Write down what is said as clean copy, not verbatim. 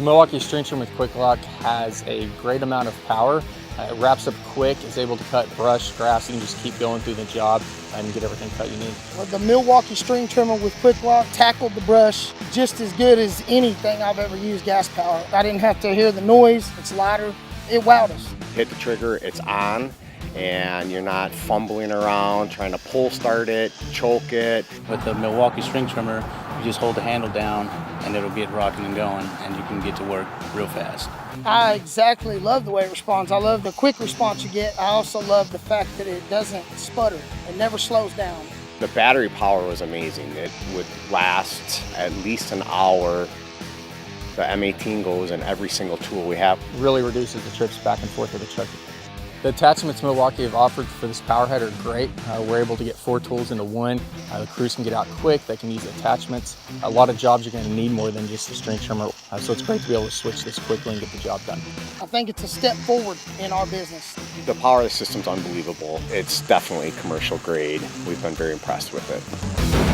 The Milwaukee string trimmer with QUIK-LOK has a great amount of power. It wraps up quick, is able to cut brush, grass, and just keep going through the job and get everything cut you need. Well, the Milwaukee string trimmer with QUIK-LOK tackled the brush just as good as anything I've ever used gas power. I didn't have to hear the noise, it's lighter, it wowed us. Hit the trigger, it's on, and you're not fumbling around trying to pull start it, choke it. With the Milwaukee string trimmer, you just hold the handle down and it'll get rocking and going, and you can get to work real fast. I exactly love the way it responds. I love the quick response you get. I also love the fact that it doesn't sputter. It never slows down. The battery power was amazing. It would last at least an hour. The M18 goes in every single tool we have. Really reduces the trips back and forth of the truck. The attachments Milwaukee have offered for this power head are great. We're able to get 4 tools into one. The crews can get out quick, they can use attachments. A lot of jobs you're going to need more than just a string trimmer, so it's great to be able to switch this quickly and get the job done. I think it's a step forward in our business. The power of the system's unbelievable. It's definitely commercial grade. We've been very impressed with it.